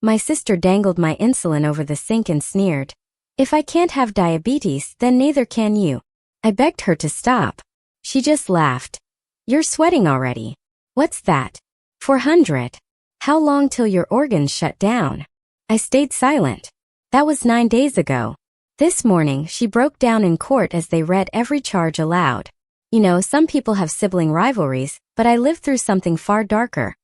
My sister dangled my insulin over the sink and sneered, "If I can't have diabetes, then neither can you." I begged her to stop. She just laughed. "You're sweating already. What's that? 400. How long till your organs shut down?" I stayed silent. That was 9 days ago. This morning, she broke down in court as they read every charge aloud. You know, some people have sibling rivalries, but I lived through something far darker.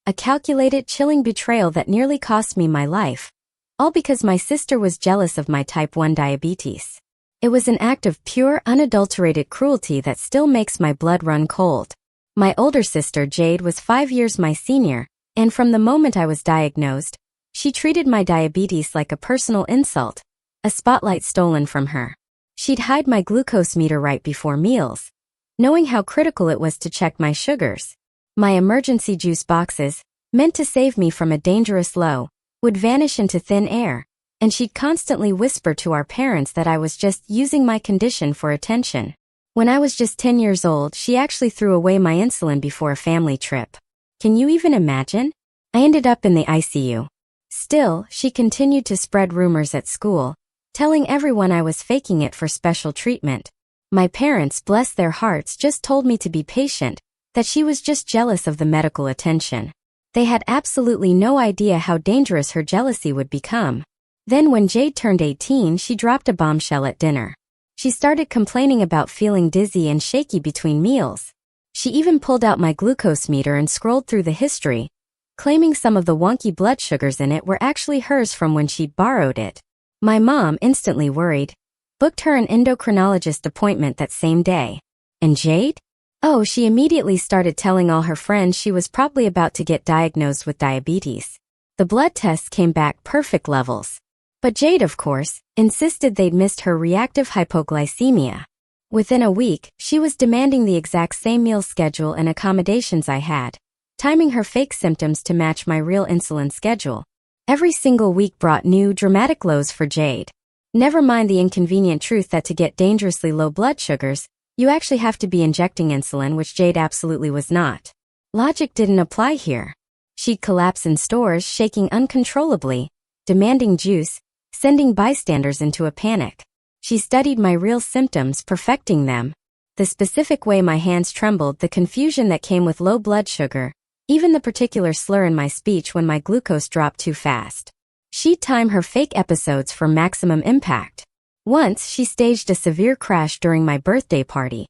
A calculated, chilling betrayal that nearly cost me my life. All because my sister was jealous of my type 1 diabetes. It was an act of pure, unadulterated cruelty that still makes my blood run cold. My older sister, Jade, was 5 years my senior, and from the moment I was diagnosed, she treated my diabetes like a personal insult, a spotlight stolen from her. She'd hide my glucose meter right before meals, knowing how critical it was to check my sugars. My emergency juice boxes, meant to save me from a dangerous low, would vanish into thin air, and she'd constantly whisper to our parents that I was just using my condition for attention. When I was just 10 years old, she actually threw away my insulin before a family trip. Can you even imagine? I ended up in the ICU. Still, she continued to spread rumors at school, telling everyone I was faking it for special treatment. My parents, bless their hearts, just told me to be patient, that she was just jealous of the medical attention. They had absolutely no idea how dangerous her jealousy would become. Then when Jade turned 18, she dropped a bombshell at dinner. She started complaining about feeling dizzy and shaky between meals. She even pulled out my glucose meter and scrolled through the history, claiming some of the wonky blood sugars in it were actually hers from when she'd borrowed it. My mom, instantly worried, booked her an endocrinologist appointment that same day. And Jade? Oh, she immediately started telling all her friends she was probably about to get diagnosed with diabetes. The blood tests came back perfect levels. But Jade, of course, insisted they'd missed her reactive hypoglycemia. Within a week, she was demanding the exact same meal schedule and accommodations I had, timing her fake symptoms to match my real insulin schedule. Every single week brought new, dramatic lows for Jade. Never mind the inconvenient truth that to get dangerously low blood sugars, you actually have to be injecting insulin, which Jade absolutely was not. Logic didn't apply here. She'd collapse in stores, shaking uncontrollably, demanding juice, sending bystanders into a panic. She studied my real symptoms, perfecting them. The specific way my hands trembled, the confusion that came with low blood sugar, even the particular slur in my speech when my glucose dropped too fast. She'd time her fake episodes for maximum impact. Once, she staged a severe crash during my birthday party,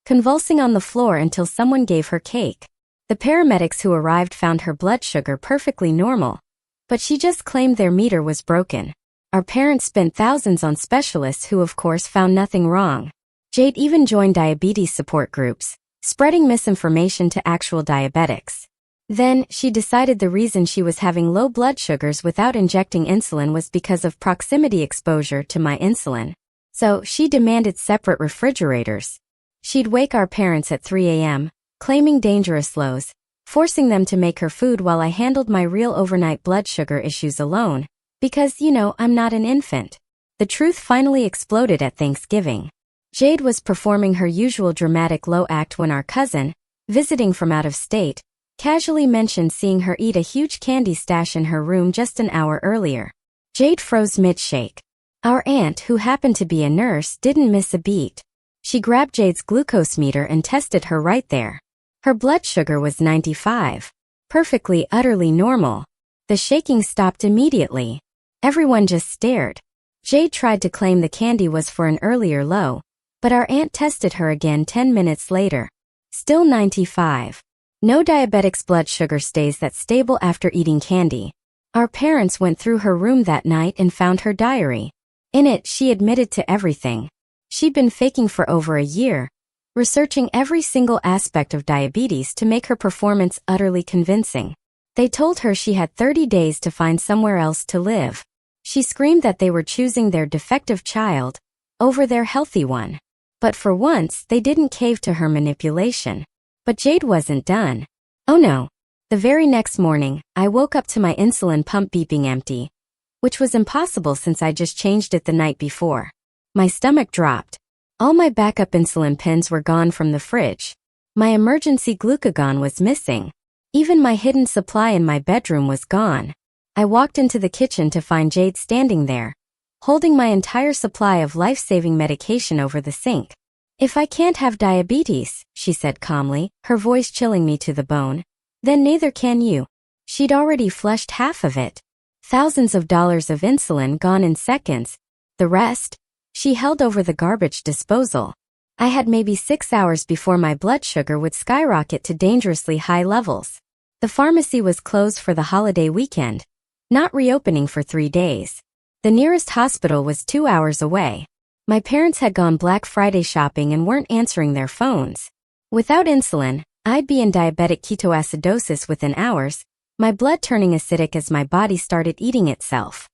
convulsing on the floor until someone gave her cake. The paramedics who arrived found her blood sugar perfectly normal, but she just claimed their meter was broken. Our parents spent thousands on specialists who, of course, found nothing wrong. Jade even joined diabetes support groups, spreading misinformation to actual diabetics. Then, she decided the reason she was having low blood sugars without injecting insulin was because of proximity exposure to my insulin. So, she demanded separate refrigerators. She'd wake our parents at 3 a.m., claiming dangerous lows, forcing them to make her food while I handled my real overnight blood sugar issues alone, because, you know, I'm not an infant. The truth finally exploded at Thanksgiving. Jade was performing her usual dramatic low act when our cousin, visiting from out of state, casually mentioned seeing her eat a huge candy stash in her room just an hour earlier. Jade froze mid-shake. Our aunt, who happened to be a nurse, didn't miss a beat. She grabbed Jade's glucose meter and tested her right there. Her blood sugar was 95. Perfectly, utterly normal. The shaking stopped immediately. Everyone just stared. Jade tried to claim the candy was for an earlier low, but our aunt tested her again 10 minutes later. Still 95. No diabetic's blood sugar stays that stable after eating candy. Our parents went through her room that night and found her diary. In it, she admitted to everything. She'd been faking for over a year, researching every single aspect of diabetes to make her performance utterly convincing. They told her she had 30 days to find somewhere else to live. She screamed that they were choosing their defective child over their healthy one. But for once, they didn't cave to her manipulation. But Jade wasn't done. Oh no. The very next morning, I woke up to my insulin pump beeping empty, which was impossible since I just changed it the night before. My stomach dropped. All my backup insulin pens were gone from the fridge. My emergency glucagon was missing. Even my hidden supply in my bedroom was gone. I walked into the kitchen to find Jade standing there, holding my entire supply of life-saving medication over the sink. If I can't have diabetes, she said calmly, her voice chilling me to the bone, then neither can you. She'd already flushed half of it. Thousands of dollars of insulin gone in seconds. The rest, she held over the garbage disposal. I had maybe 6 hours before my blood sugar would skyrocket to dangerously high levels. The pharmacy was closed for the holiday weekend, not reopening for 3 days. The nearest hospital was 2 hours away. My parents had gone Black Friday shopping and weren't answering their phones. Without insulin, I'd be in diabetic ketoacidosis within hours, my blood turning acidic as my body started eating itself.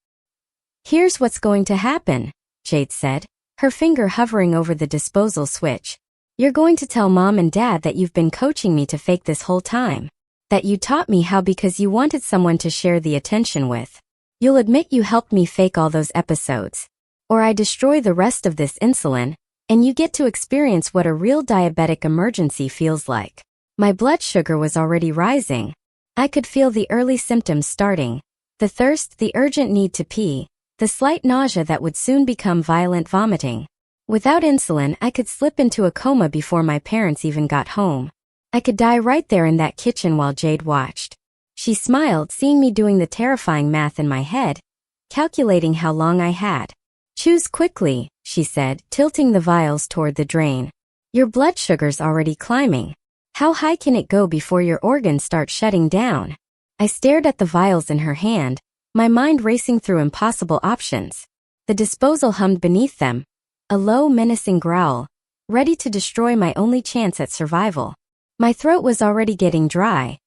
Here's what's going to happen, Jade said, her finger hovering over the disposal switch. You're going to tell Mom and Dad that you've been coaching me to fake this whole time. That you taught me how because you wanted someone to share the attention with. You'll admit you helped me fake all those episodes. Or I destroy the rest of this insulin, and you get to experience what a real diabetic emergency feels like. My blood sugar was already rising. I could feel the early symptoms starting. The thirst, the urgent need to pee, the slight nausea that would soon become violent vomiting. Without insulin, I could slip into a coma before my parents even got home. I could die right there in that kitchen while Jade watched. She smiled, seeing me doing the terrifying math in my head, calculating how long I had. Choose quickly, she said, tilting the vials toward the drain. Your blood sugar's already climbing. How high can it go before your organs start shutting down? I stared at the vials in her hand, my mind racing through impossible options. The disposal hummed beneath them, a low, menacing growl, ready to destroy my only chance at survival. My throat was already getting dry.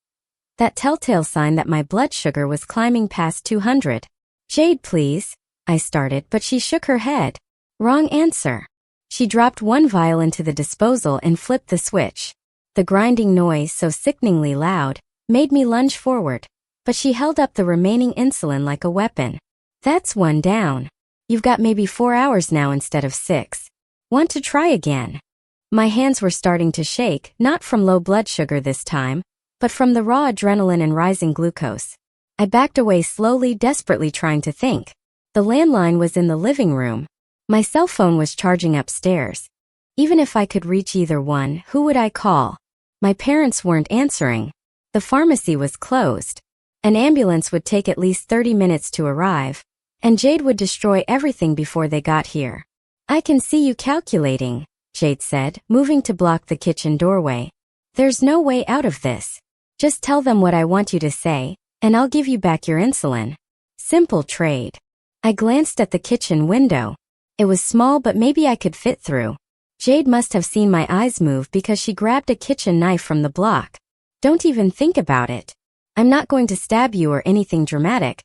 That telltale sign that my blood sugar was climbing past 200. Jade, please, I started, but she shook her head. Wrong answer. She dropped one vial into the disposal and flipped the switch. The grinding noise, so sickeningly loud, made me lunge forward, but she held up the remaining insulin like a weapon. That's one down. You've got maybe 4 hours now instead of 6. Want to try again? My hands were starting to shake, not from low blood sugar this time, but from the raw adrenaline and rising glucose. I backed away slowly, desperately trying to think. The landline was in the living room. My cell phone was charging upstairs. Even if I could reach either one, who would I call? My parents weren't answering. The pharmacy was closed. An ambulance would take at least 30 minutes to arrive, and Jade would destroy everything before they got here. I can see you calculating, Jade said, moving to block the kitchen doorway. There's no way out of this. Just tell them what I want you to say, and I'll give you back your insulin. Simple trade. I glanced at the kitchen window. It was small, but maybe I could fit through. Jade must have seen my eyes move because she grabbed a kitchen knife from the block. Don't even think about it. I'm not going to stab you or anything dramatic,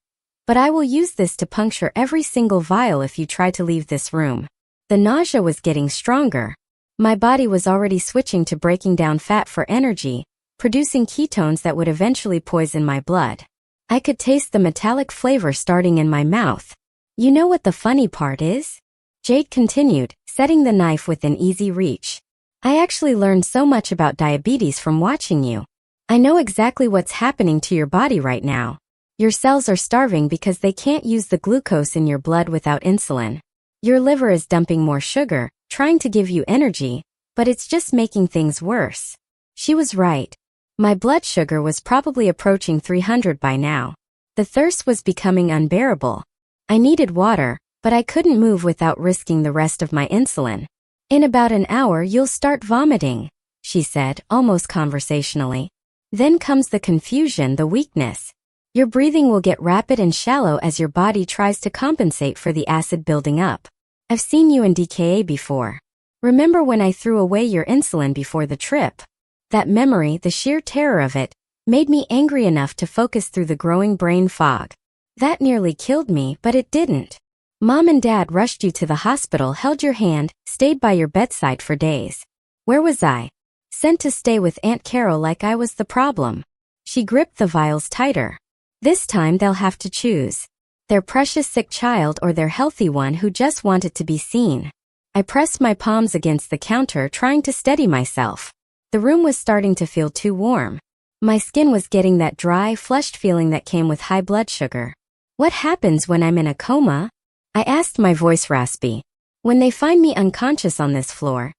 but I will use this to puncture every single vial if you try to leave this room. The nausea was getting stronger. My body was already switching to breaking down fat for energy, producing ketones that would eventually poison my blood. I could taste the metallic flavor starting in my mouth. You know what the funny part is? Jade continued, setting the knife within easy reach. I actually learned so much about diabetes from watching you. I know exactly what's happening to your body right now. Your cells are starving because they can't use the glucose in your blood without insulin. Your liver is dumping more sugar, trying to give you energy, but it's just making things worse. She was right. My blood sugar was probably approaching 300 by now. The thirst was becoming unbearable. I needed water, but I couldn't move without risking the rest of my insulin. In about an hour you'll start vomiting, she said, almost conversationally. Then comes the confusion, the weakness. Your breathing will get rapid and shallow as your body tries to compensate for the acid building up. I've seen you in DKA before. Remember when I threw away your insulin before the trip? That memory, the sheer terror of it, made me angry enough to focus through the growing brain fog. That nearly killed me, but it didn't. Mom and Dad rushed you to the hospital, held your hand, stayed by your bedside for days. Where was I? Sent to stay with Aunt Carol like I was the problem. She gripped the vials tighter. This time they'll have to choose. Their precious sick child or their healthy one who just wanted to be seen. I pressed my palms against the counter, trying to steady myself. The room was starting to feel too warm. My skin was getting that dry, flushed feeling that came with high blood sugar. What happens when I'm in a coma? I asked, my voice raspy. When they find me unconscious on this floor,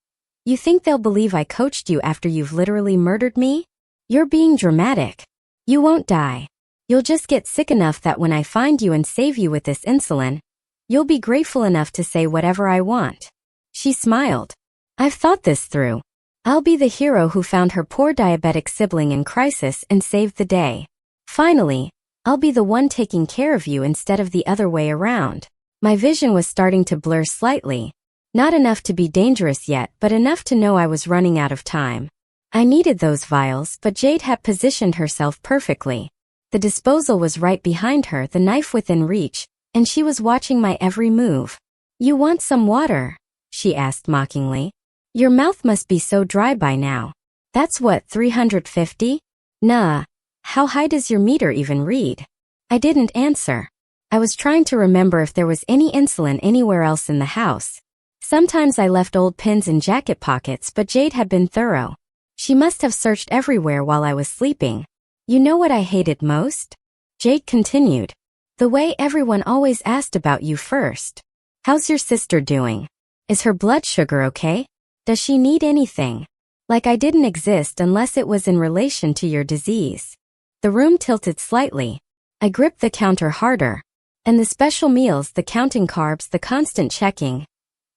you think they'll believe I coached you after you've literally murdered me? You're being dramatic. You won't die. You'll just get sick enough that when I find you and save you with this insulin, you'll be grateful enough to say whatever I want. She smiled. I've thought this through. I'll be the hero who found her poor diabetic sibling in crisis and saved the day. Finally, I'll be the one taking care of you instead of the other way around. My vision was starting to blur slightly. Not enough to be dangerous yet, but enough to know I was running out of time. I needed those vials, but Jade had positioned herself perfectly. The disposal was right behind her, the knife within reach, and she was watching my every move. You want some water? She asked mockingly. Your mouth must be so dry by now. That's what, 350? Nah. How high does your meter even read? I didn't answer. I was trying to remember if there was any insulin anywhere else in the house. Sometimes I left old pins in jacket pockets, but Jade had been thorough. She must have searched everywhere while I was sleeping. You know what I hated most? Jade continued. The way everyone always asked about you first. How's your sister doing? Is her blood sugar okay? Does she need anything? Like I didn't exist unless it was in relation to your disease. The room tilted slightly. I gripped the counter harder. And the special meals, the counting carbs, the constant checking.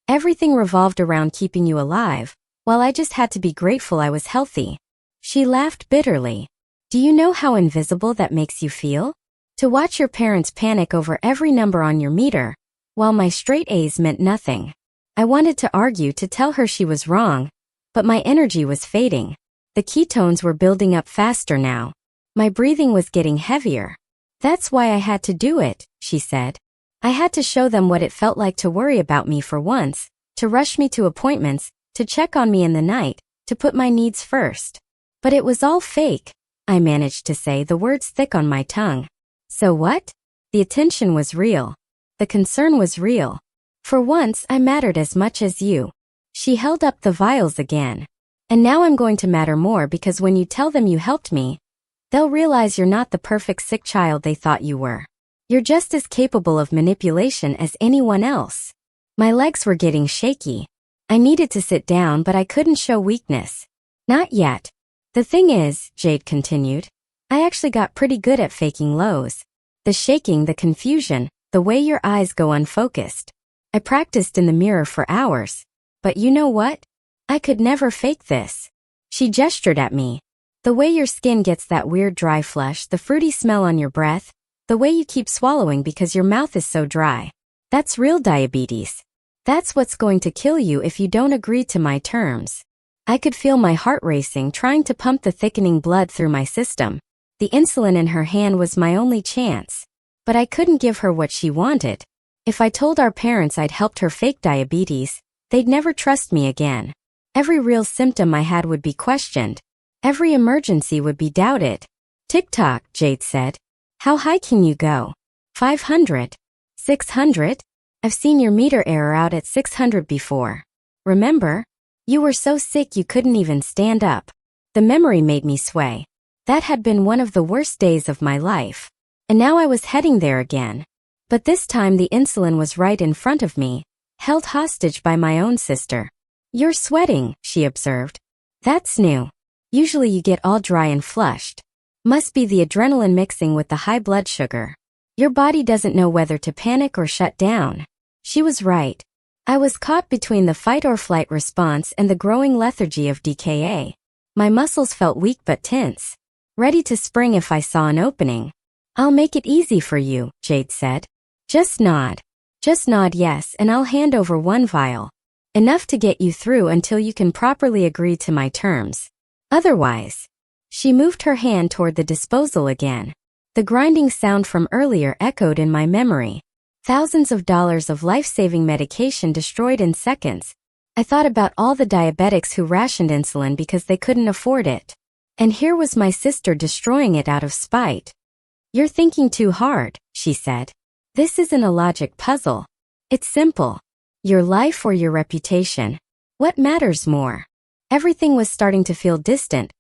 Everything revolved around keeping you alive, while I just had to be grateful I was healthy. She laughed bitterly. Do you know how invisible that makes you feel? To watch your parents panic over every number on your meter, while my straight A's meant nothing. I wanted to argue to tell her she was wrong, but my energy was fading. The ketones were building up faster now. My breathing was getting heavier. That's why I had to do it, she said. I had to show them what it felt like to worry about me for once, to rush me to appointments, to check on me in the night, to put my needs first. But it was all fake, I managed to say, the words thick on my tongue. So what? The attention was real. The concern was real. For once, I mattered as much as you. She held up the vials again. And now I'm going to matter more because when you tell them you helped me, they'll realize you're not the perfect sick child they thought you were. You're just as capable of manipulation as anyone else. My legs were getting shaky. I needed to sit down, but I couldn't show weakness. Not yet. The thing is, Jade continued, I actually got pretty good at faking lows. The shaking, the confusion, the way your eyes go unfocused. I practiced in the mirror for hours. But you know what? I could never fake this. She gestured at me. The way your skin gets that weird dry flush, the fruity smell on your breath, the way you keep swallowing because your mouth is so dry. That's real diabetes. That's what's going to kill you if you don't agree to my terms. I could feel my heart racing, trying to pump the thickening blood through my system. The insulin in her hand was my only chance. But I couldn't give her what she wanted. If I told our parents I'd helped her fake diabetes, they'd never trust me again. Every real symptom I had would be questioned. Every emergency would be doubted. Tick-tock, Jade said. How high can you go? 500? 600? I've seen your meter error out at 600 before. Remember? You were so sick you couldn't even stand up. The memory made me sway. That had been one of the worst days of my life. And now I was heading there again. But this time the insulin was right in front of me, held hostage by my own sister. You're sweating, she observed. That's new. Usually you get all dry and flushed. Must be the adrenaline mixing with the high blood sugar. Your body doesn't know whether to panic or shut down. She was right. I was caught between the fight or flight response and the growing lethargy of DKA. My muscles felt weak but tense, ready to spring if I saw an opening. I'll make it easy for you, Jade said. Just nod. Just nod yes, and I'll hand over one vial. Enough to get you through until you can properly agree to my terms. Otherwise. She moved her hand toward the disposal again. The grinding sound from earlier echoed in my memory. Thousands of dollars of life-saving medication destroyed in seconds. I thought about all the diabetics who rationed insulin because they couldn't afford it. And here was my sister destroying it out of spite. You're thinking too hard, she said. This isn't a logic puzzle. It's simple. Your life or your reputation? What matters more? Everything was starting to feel distant,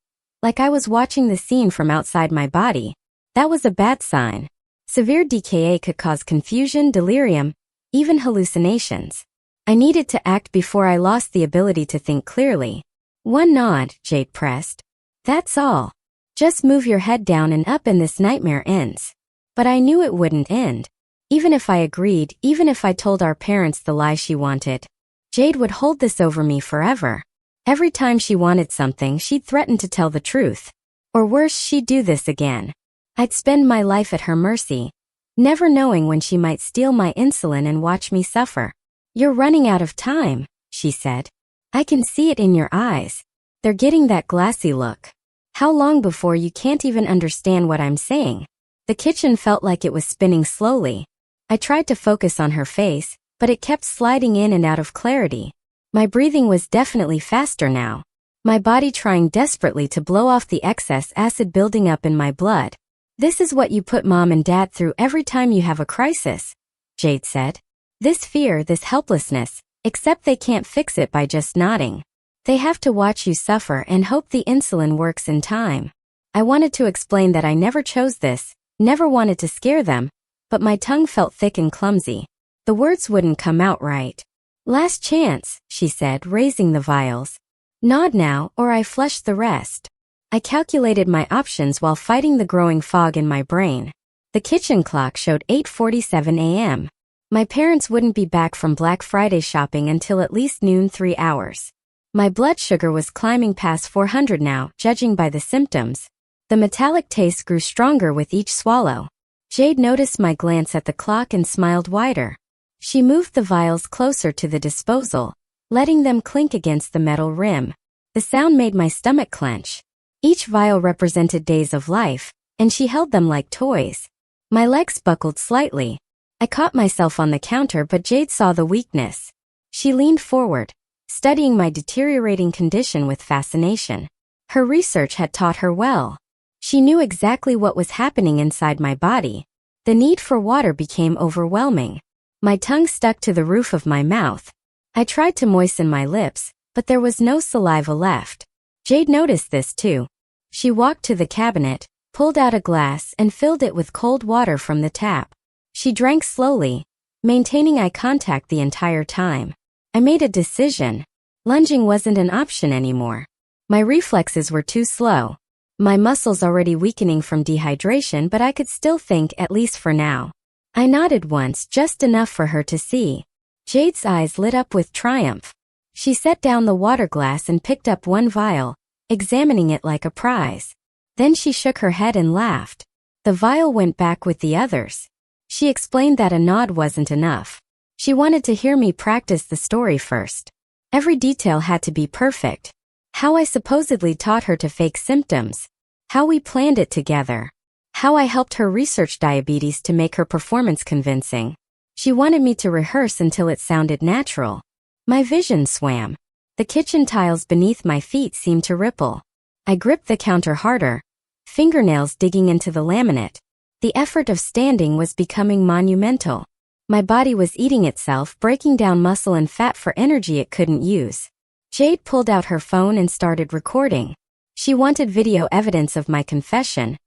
like I was watching the scene from outside my body. That was a bad sign. Severe DKA could cause confusion, delirium, even hallucinations. I needed to act before I lost the ability to think clearly. One nod, Jade pressed. That's all. Just move your head down and up and this nightmare ends. But I knew it wouldn't end. Even if I agreed, even if I told our parents the lie she wanted, Jade would hold this over me forever. Every time she wanted something, she'd threaten to tell the truth. Or worse, she'd do this again. I'd spend my life at her mercy, never knowing when she might steal my insulin and watch me suffer. You're running out of time, she said. I can see it in your eyes. They're getting that glassy look. How long before you can't even understand what I'm saying? The kitchen felt like it was spinning slowly. I tried to focus on her face, but it kept sliding in and out of clarity. My breathing was definitely faster now. My body trying desperately to blow off the excess acid building up in my blood. This is what you put mom and dad through every time you have a crisis, Jade said. This fear, this helplessness, except they can't fix it by just nodding. They have to watch you suffer and hope the insulin works in time. I wanted to explain that I never chose this, never wanted to scare them, but my tongue felt thick and clumsy. The words wouldn't come out right. Last chance, she said, raising the vials. Nod now, or I flush the rest. I calculated my options while fighting the growing fog in my brain. The kitchen clock showed 8:47 a.m. My parents wouldn't be back from Black Friday shopping until at least noon, 3 hours. My blood sugar was climbing past 400 now, judging by the symptoms. The metallic taste grew stronger with each swallow. Jade noticed my glance at the clock and smiled wider. She moved the vials closer to the disposal, letting them clink against the metal rim. The sound made my stomach clench. Each vial represented days of life, and she held them like toys. My legs buckled slightly. I caught myself on the counter, but Jade saw the weakness. She leaned forward, studying my deteriorating condition with fascination. Her research had taught her well. She knew exactly what was happening inside my body. The need for water became overwhelming. My tongue stuck to the roof of my mouth. I tried to moisten my lips, but there was no saliva left. Jade noticed this too. She walked to the cabinet, pulled out a glass and filled it with cold water from the tap. She drank slowly, maintaining eye contact the entire time. I made a decision. Lunging wasn't an option anymore. My reflexes were too slow. My muscles already weakening from dehydration, but I could still think, at least for now. I nodded once, just enough for her to see. Jade's eyes lit up with triumph. She set down the water glass and picked up one vial, examining it like a prize. Then she shook her head and laughed. The vial went back with the others. She explained that a nod wasn't enough. She wanted to hear me practice the story first. Every detail had to be perfect. How I supposedly taught her to fake symptoms. How we planned it together. How I helped her research diabetes to make her performance convincing. She wanted me to rehearse until it sounded natural. My vision swam. The kitchen tiles beneath my feet seemed to ripple. I gripped the counter harder, fingernails digging into the laminate. The effort of standing was becoming monumental. My body was eating itself, breaking down muscle and fat for energy it couldn't use. Jade pulled out her phone and started recording. She wanted video evidence of my confession,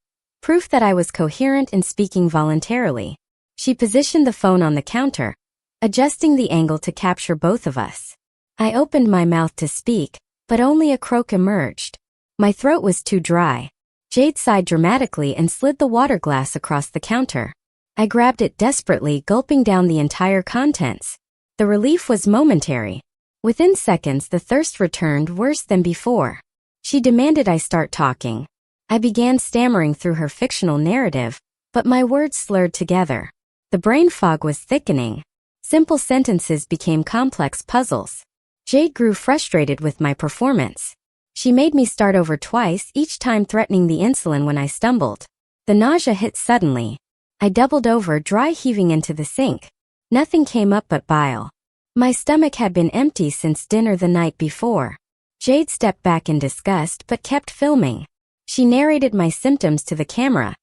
proof that I was coherent and speaking voluntarily. She positioned the phone on the counter, adjusting the angle to capture both of us. I opened my mouth to speak, but only a croak emerged. My throat was too dry. Jade sighed dramatically and slid the water glass across the counter. I grabbed it desperately, gulping down the entire contents. The relief was momentary. Within seconds, the thirst returned worse than before. She demanded I start talking. I began stammering through her fictional narrative, but my words slurred together. The brain fog was thickening. Simple sentences became complex puzzles. Jade grew frustrated with my performance. She made me start over twice, each time threatening the insulin when I stumbled. The nausea hit suddenly. I doubled over, dry heaving into the sink. Nothing came up but bile. My stomach had been empty since dinner the night before. Jade stepped back in disgust but kept filming. She narrated my symptoms to the camera,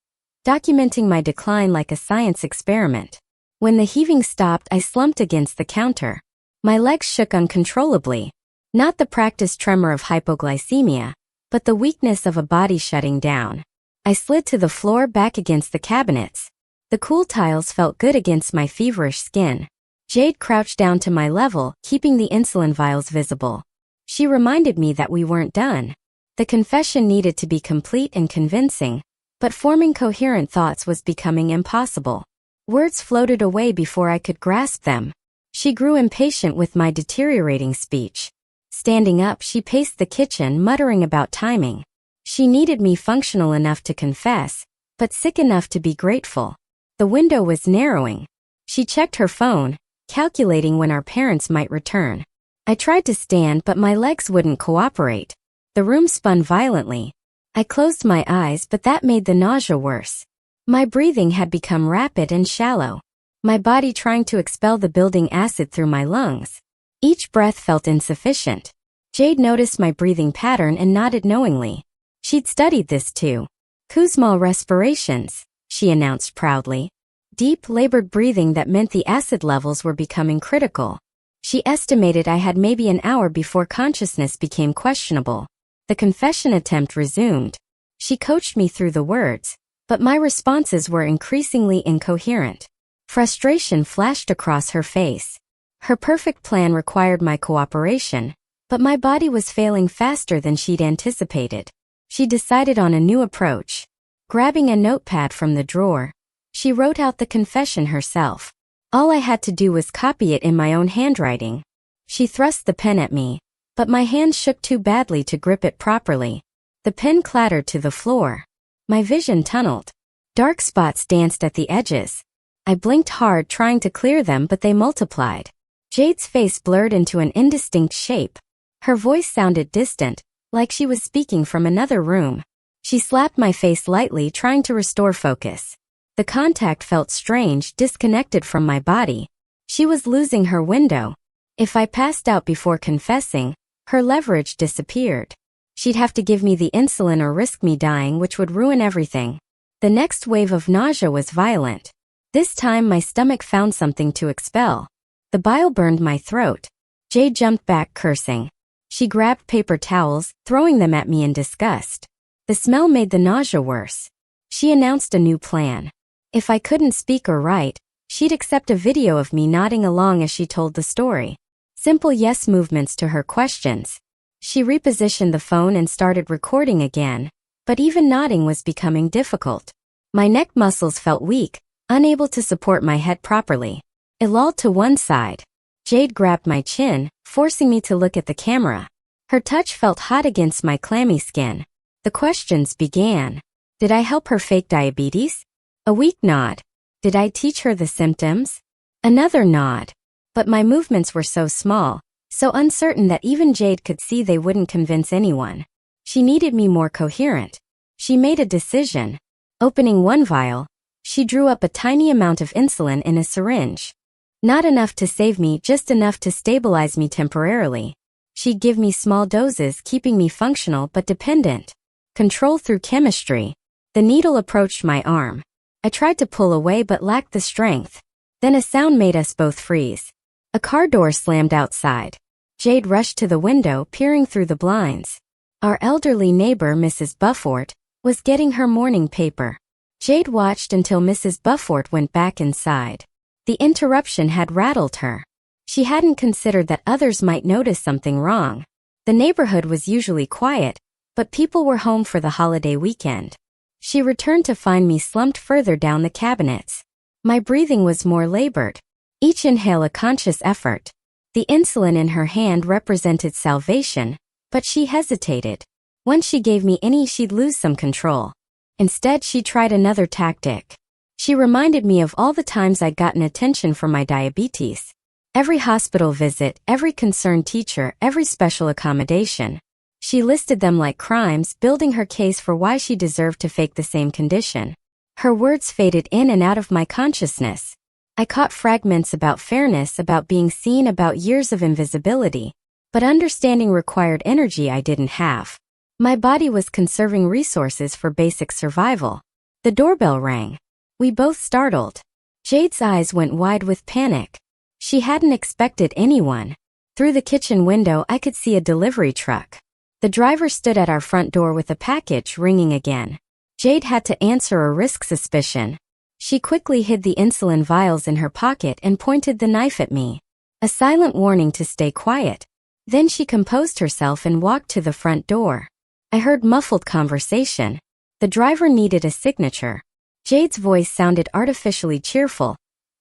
documenting my decline like a science experiment. When the heaving stopped, I slumped against the counter. My legs shook uncontrollably. Not the practiced tremor of hypoglycemia, but the weakness of a body shutting down. I slid to the floor back against the cabinets. The cool tiles felt good against my feverish skin. Jade crouched down to my level, keeping the insulin vials visible. She reminded me that we weren't done. The confession needed to be complete and convincing, but forming coherent thoughts was becoming impossible. Words floated away before I could grasp them. She grew impatient with my deteriorating speech. Standing up, she paced the kitchen, muttering about timing. She needed me functional enough to confess, but sick enough to be grateful. The window was narrowing. She checked her phone, calculating when our parents might return. I tried to stand, but my legs wouldn't cooperate. The room spun violently. I closed my eyes, but that made the nausea worse. My breathing had become rapid and shallow, my body trying to expel the building acid through my lungs. Each breath felt insufficient. Jade noticed my breathing pattern and nodded knowingly. She'd studied this too. Small respirations, she announced proudly. Deep, labored breathing that meant the acid levels were becoming critical. She estimated I had maybe an hour before consciousness became questionable. The confession attempt resumed. She coached me through the words, but my responses were increasingly incoherent. Frustration flashed across her face. Her perfect plan required my cooperation, but my body was failing faster than she'd anticipated. She decided on a new approach. Grabbing a notepad from the drawer, she wrote out the confession herself. All I had to do was copy it in my own handwriting. She thrust the pen at me, but my hands shook too badly to grip it properly. The pen clattered to the floor. My vision tunneled. Dark spots danced at the edges. I blinked hard trying to clear them, but they multiplied. Jade's face blurred into an indistinct shape. Her voice sounded distant, like she was speaking from another room. She slapped my face lightly, trying to restore focus. The contact felt strange, disconnected from my body. She was losing her window. If I passed out before confessing, her leverage disappeared. She'd have to give me the insulin or risk me dying, which would ruin everything. The next wave of nausea was violent. This time my stomach found something to expel. The bile burned my throat. Jade jumped back, cursing. She grabbed paper towels, throwing them at me in disgust. The smell made the nausea worse. She announced a new plan. If I couldn't speak or write, she'd accept a video of me nodding along as she told the story. Simple yes movements to her questions. She repositioned the phone and started recording again, but even nodding was becoming difficult. My neck muscles felt weak, unable to support my head properly. It lolled to one side. Jade grabbed my chin, forcing me to look at the camera. Her touch felt hot against my clammy skin. The questions began. Did I help her fake diabetes? A weak nod. Did I teach her the symptoms? Another nod. But my movements were so small, so uncertain that even Jade could see they wouldn't convince anyone. She needed me more coherent. She made a decision. Opening one vial, she drew up a tiny amount of insulin in a syringe. Not enough to save me, just enough to stabilize me temporarily. She'd give me small doses, keeping me functional but dependent. Control through chemistry. The needle approached my arm. I tried to pull away but lacked the strength. Then a sound made us both freeze. A car door slammed outside. Jade rushed to the window, peering through the blinds. Our elderly neighbor, Mrs. Buffort, was getting her morning paper. Jade watched until Mrs. Buffort went back inside. The interruption had rattled her. She hadn't considered that others might notice something wrong. The neighborhood was usually quiet, but people were home for the holiday weekend. She returned to find me slumped further down the cabinets. My breathing was more labored. Each inhale a conscious effort. The insulin in her hand represented salvation, but she hesitated. Once she gave me any, she'd lose some control. Instead, she tried another tactic. She reminded me of all the times I'd gotten attention for my diabetes. Every hospital visit, every concerned teacher, every special accommodation. She listed them like crimes, building her case for why she deserved to fake the same condition. Her words faded in and out of my consciousness. I caught fragments about fairness, about being seen, about years of invisibility. But understanding required energy I didn't have. My body was conserving resources for basic survival. The doorbell rang. We both startled. Jade's eyes went wide with panic. She hadn't expected anyone. Through the kitchen window I could see a delivery truck. The driver stood at our front door with the package ringing again. Jade had to answer or risk suspicion. She quickly hid the insulin vials in her pocket and pointed the knife at me. A silent warning to stay quiet. Then she composed herself and walked to the front door. I heard muffled conversation. The driver needed a signature. Jade's voice sounded artificially cheerful,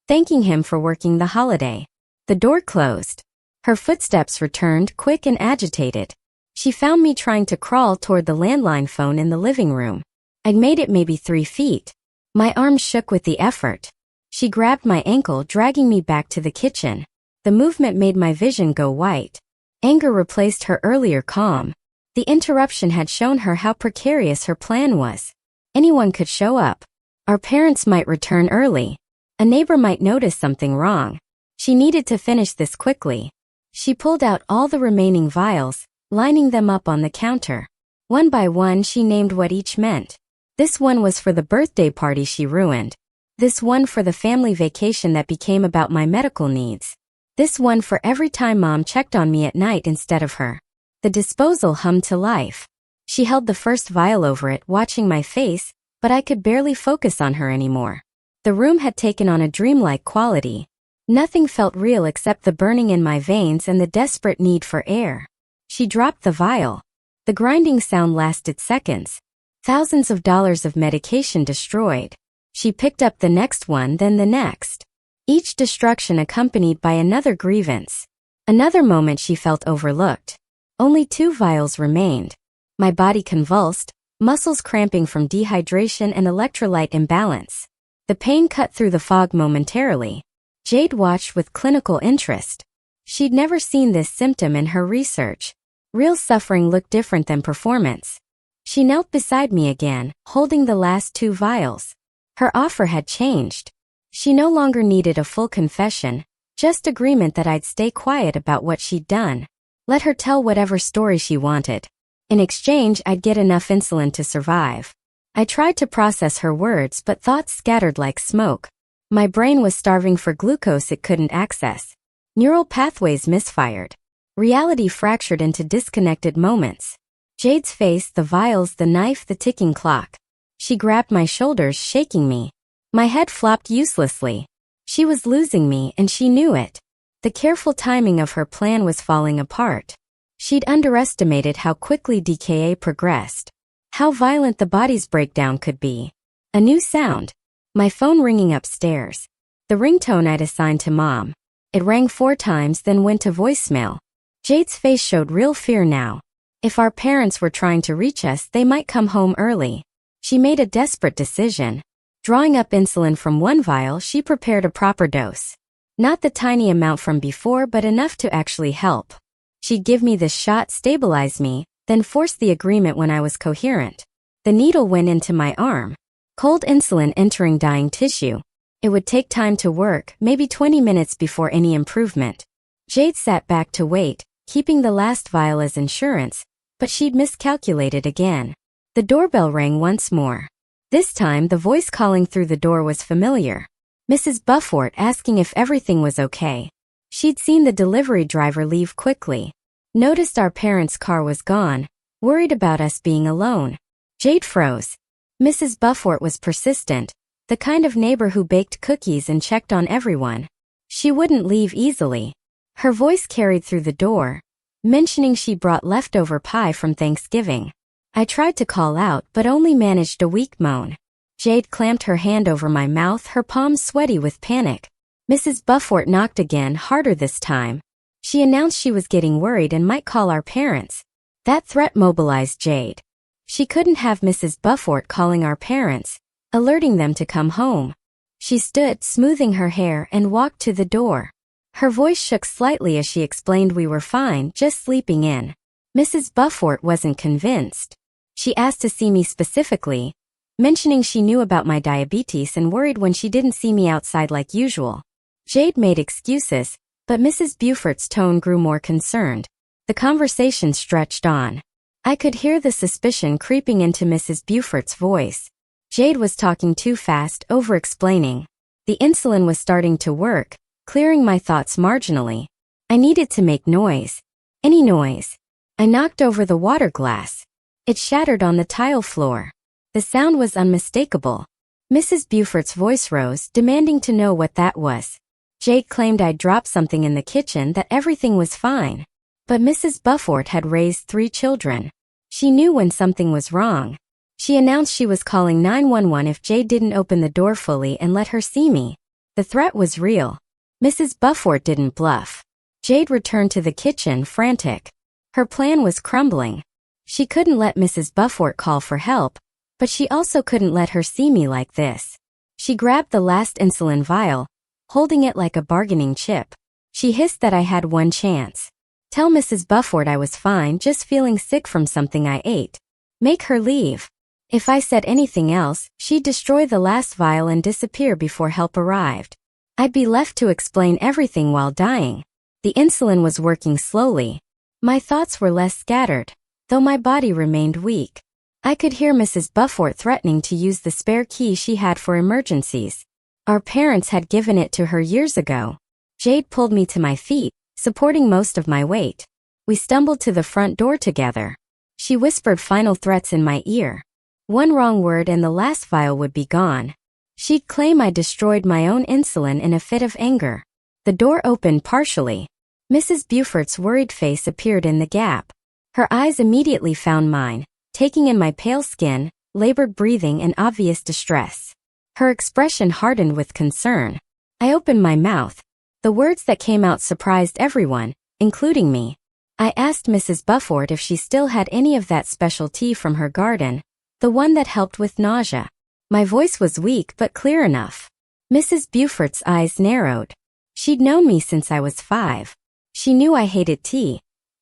thanking him for working the holiday. The door closed. Her footsteps returned, quick and agitated. She found me trying to crawl toward the landline phone in the living room. I'd made it maybe 3 feet. My arms shook with the effort. She grabbed my ankle, dragging me back to the kitchen. The movement made my vision go white. Anger replaced her earlier calm. The interruption had shown her how precarious her plan was. Anyone could show up. Our parents might return early. A neighbor might notice something wrong. She needed to finish this quickly. She pulled out all the remaining vials, lining them up on the counter. One by one she named what each meant. This one was for the birthday party she ruined. This one for the family vacation that became about my medical needs. This one for every time Mom checked on me at night instead of her. The disposal hummed to life. She held the first vial over it, watching my face, but I could barely focus on her anymore. The room had taken on a dreamlike quality. Nothing felt real except the burning in my veins and the desperate need for air. She dropped the vial. The grinding sound lasted seconds. Thousands of dollars of medication destroyed. She picked up the next one, then the next. Each destruction accompanied by another grievance. Another moment she felt overlooked. Only 2 vials remained. My body convulsed, muscles cramping from dehydration and electrolyte imbalance. The pain cut through the fog momentarily. Jade watched with clinical interest. She'd never seen this symptom in her research. Real suffering looked different than performance. She knelt beside me again, holding the last 2 vials. Her offer had changed. She no longer needed a full confession, just agreement that I'd stay quiet about what she'd done. Let her tell whatever story she wanted. In exchange, I'd get enough insulin to survive. I tried to process her words, but thoughts scattered like smoke. My brain was starving for glucose it couldn't access. Neural pathways misfired. Reality fractured into disconnected moments. Jade's face, the vials, the knife, the ticking clock. She grabbed my shoulders, shaking me. My head flopped uselessly. She was losing me, and she knew it. The careful timing of her plan was falling apart. She'd underestimated how quickly decay progressed. How violent the body's breakdown could be. A new sound. My phone ringing upstairs. The ringtone I'd assigned to Mom. It rang 4 times, then went to voicemail. Jade's face showed real fear now. If our parents were trying to reach us, they might come home early. She made a desperate decision. Drawing up insulin from 1 vial, she prepared a proper dose. Not the tiny amount from before, but enough to actually help. She'd give me the shot, stabilize me, then force the agreement when I was coherent. The needle went into my arm. Cold insulin entering dying tissue. It would take time to work, maybe 20 minutes before any improvement. Jade sat back to wait, keeping the last vial as insurance, but she'd miscalculated again. The doorbell rang once more. This time, the voice calling through the door was familiar. Mrs. Buffort asking if everything was okay. She'd seen the delivery driver leave quickly. Noticed our parents' car was gone, worried about us being alone. Jade froze. Mrs. Buffort was persistent, the kind of neighbor who baked cookies and checked on everyone. She wouldn't leave easily. Her voice carried through the door, mentioning she brought leftover pie from Thanksgiving. I tried to call out, but only managed a weak moan. Jade clamped her hand over my mouth, her palms sweaty with panic. Mrs. Buffort knocked again, harder this time. She announced she was getting worried and might call our parents. That threat mobilized Jade. She couldn't have Mrs. Buffort calling our parents, alerting them to come home. She stood, smoothing her hair, and walked to the door. Her voice shook slightly as she explained we were fine, just sleeping in. Mrs. Buffort wasn't convinced. She asked to see me specifically, mentioning she knew about my diabetes and worried when she didn't see me outside like usual. Jade made excuses, but Mrs. Bufort's tone grew more concerned. The conversation stretched on. I could hear the suspicion creeping into Mrs. Bufort's voice. Jade was talking too fast, over-explaining. The insulin was starting to work, clearing my thoughts marginally. I needed to make noise. Any noise. I knocked over the water glass. It shattered on the tile floor. The sound was unmistakable. Mrs. Beaufort's voice rose, demanding to know what that was. Jade claimed I'd dropped something in the kitchen, that everything was fine. But Mrs. Beaufort had raised 3 children. She knew when something was wrong. She announced she was calling 911 if Jade didn't open the door fully and let her see me. The threat was real. Mrs. Beaufort didn't bluff. Jade returned to the kitchen, frantic. Her plan was crumbling. She couldn't let Mrs. Beaufort call for help, but she also couldn't let her see me like this. She grabbed the last insulin vial, holding it like a bargaining chip. She hissed that I had one chance. Tell Mrs. Beaufort I was fine, just feeling sick from something I ate. Make her leave. If I said anything else, she'd destroy the last vial and disappear before help arrived. I'd be left to explain everything while dying. The insulin was working slowly. My thoughts were less scattered, though my body remained weak. I could hear Mrs. Beaufort threatening to use the spare key she had for emergencies. Our parents had given it to her years ago. Jade pulled me to my feet, supporting most of my weight. We stumbled to the front door together. She whispered final threats in my ear. One wrong word and the last vial would be gone. She'd claim I destroyed my own insulin in a fit of anger. The door opened partially. Mrs. Beaufort's worried face appeared in the gap. Her eyes immediately found mine, taking in my pale skin, labored breathing, and obvious distress. Her expression hardened with concern. I opened my mouth. The words that came out surprised everyone, including me. I asked Mrs. Beaufort if she still had any of that special tea from her garden, the one that helped with nausea. My voice was weak but clear enough. Mrs. Beaufort's eyes narrowed. She'd known me since I was 5. She knew I hated tea,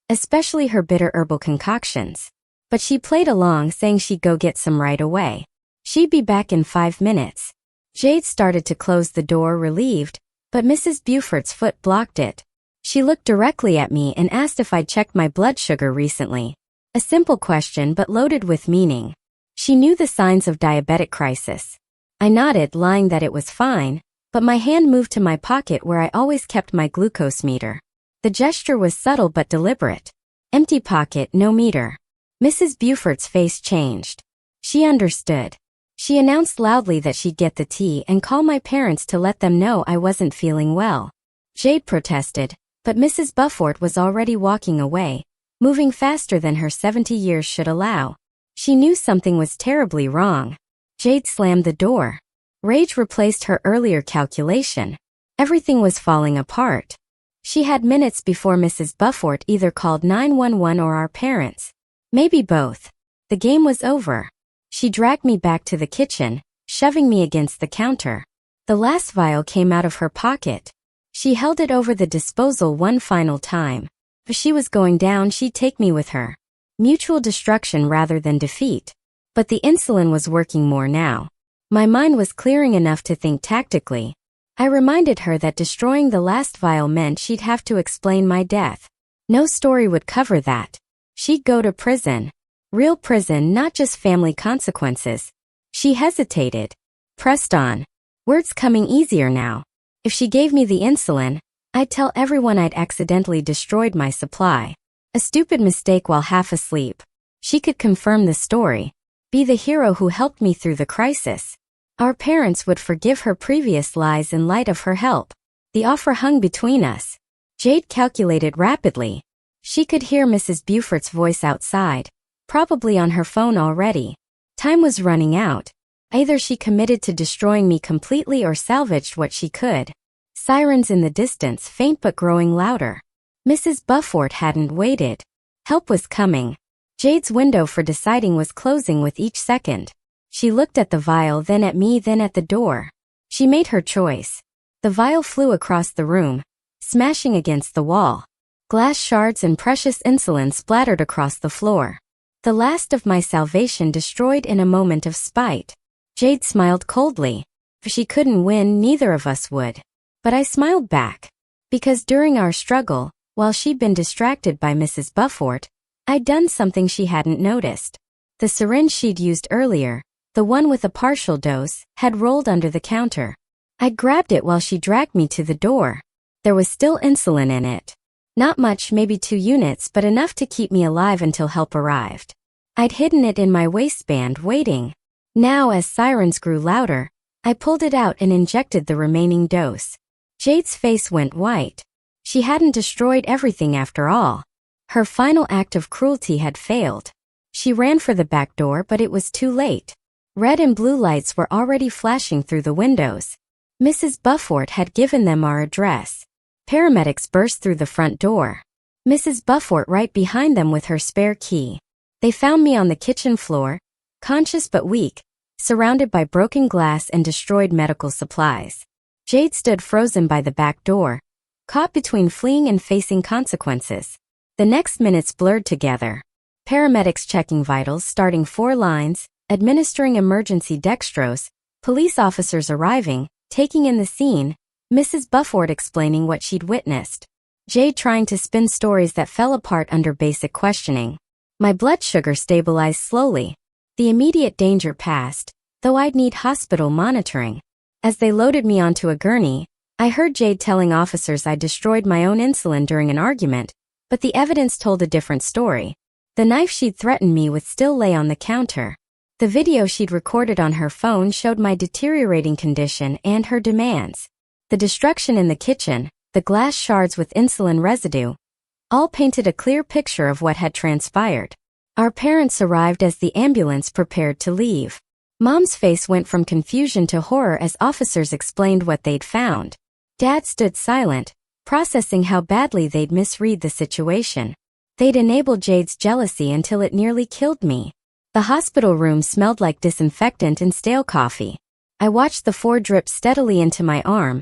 especially her bitter herbal concoctions. But she played along, saying she'd go get some right away. She'd be back in 5 minutes. Jade started to close the door, relieved, but Mrs. Beaufort's foot blocked it. She looked directly at me and asked if I'd checked my blood sugar recently. A simple question but loaded with meaning. She knew the signs of diabetic crisis. I nodded, lying that it was fine, but my hand moved to my pocket where I always kept my glucose meter. The gesture was subtle but deliberate. Empty pocket, no meter. Mrs. Beaufort's face changed. She understood. She announced loudly that she'd get the tea and call my parents to let them know I wasn't feeling well. Jade protested, but Mrs. Beaufort was already walking away, moving faster than her 70 years should allow. She knew something was terribly wrong. Jade slammed the door. Rage replaced her earlier calculation. Everything was falling apart. She had minutes before Mrs. Beaufort either called 911 or our parents. Maybe both. The game was over. She dragged me back to the kitchen, shoving me against the counter. The last vial came out of her pocket. She held it over the disposal one final time. If she was going down, she'd take me with her. Mutual destruction rather than defeat. But the insulin was working more now. My mind was clearing enough to think tactically. I reminded her that destroying the last vial meant she'd have to explain my death. No story would cover that. She'd go to prison. Real prison, not just family consequences. She hesitated. Pressed on. Words coming easier now. If she gave me the insulin, I'd tell everyone I'd accidentally destroyed my supply. A stupid mistake while half asleep. She could confirm the story. Be the hero who helped me through the crisis. Our parents would forgive her previous lies in light of her help. The offer hung between us. Jade calculated rapidly. She could hear Mrs. Beaufort's voice outside, probably on her phone already. Time was running out. Either she committed to destroying me completely or salvaged what she could. Sirens in the distance, faint but growing louder. Mrs. Beaufort hadn't waited. Help was coming. Jade's window for deciding was closing with each second. She looked at the vial, then at me, then at the door. She made her choice. The vial flew across the room, smashing against the wall. Glass shards and precious insulin splattered across the floor. The last of my salvation destroyed in a moment of spite. Jade smiled coldly. If she couldn't win, neither of us would. But I smiled back. Because during our struggle, while she'd been distracted by Mrs. Beaufort, I'd done something she hadn't noticed. The syringe she'd used earlier, the one with a partial dose, had rolled under the counter. I'd grabbed it while she dragged me to the door. There was still insulin in it. Not much, maybe 2 units, but enough to keep me alive until help arrived. I'd hidden it in my waistband, waiting. Now, as sirens grew louder, I pulled it out and injected the remaining dose. Jade's face went white. She hadn't destroyed everything after all. Her final act of cruelty had failed. She ran for the back door, but it was too late. Red and blue lights were already flashing through the windows. Mrs. Buffort had given them our address. Paramedics burst through the front door. Mrs. Buffort right behind them with her spare key. They found me on the kitchen floor, conscious but weak, surrounded by broken glass and destroyed medical supplies. Jade stood frozen by the back door, caught between fleeing and facing consequences. The next minutes blurred together. Paramedics checking vitals, starting 4 lines, administering emergency dextrose, police officers arriving, taking in the scene, Mrs. Buffort explaining what she'd witnessed. Jade trying to spin stories that fell apart under basic questioning. My blood sugar stabilized slowly. The immediate danger passed, though I'd need hospital monitoring. As they loaded me onto a gurney, I heard Jade telling officers I destroyed my own insulin during an argument, but the evidence told a different story. The knife she'd threatened me with still lay on the counter. The video she'd recorded on her phone showed my deteriorating condition and her demands. The destruction in the kitchen, the glass shards with insulin residue, all painted a clear picture of what had transpired. Our parents arrived as the ambulance prepared to leave. Mom's face went from confusion to horror as officers explained what they'd found. Dad stood silent, processing how badly they'd misread the situation. They'd enabled Jade's jealousy until it nearly killed me. The hospital room smelled like disinfectant and stale coffee. I watched the 4 drip steadily into my arm,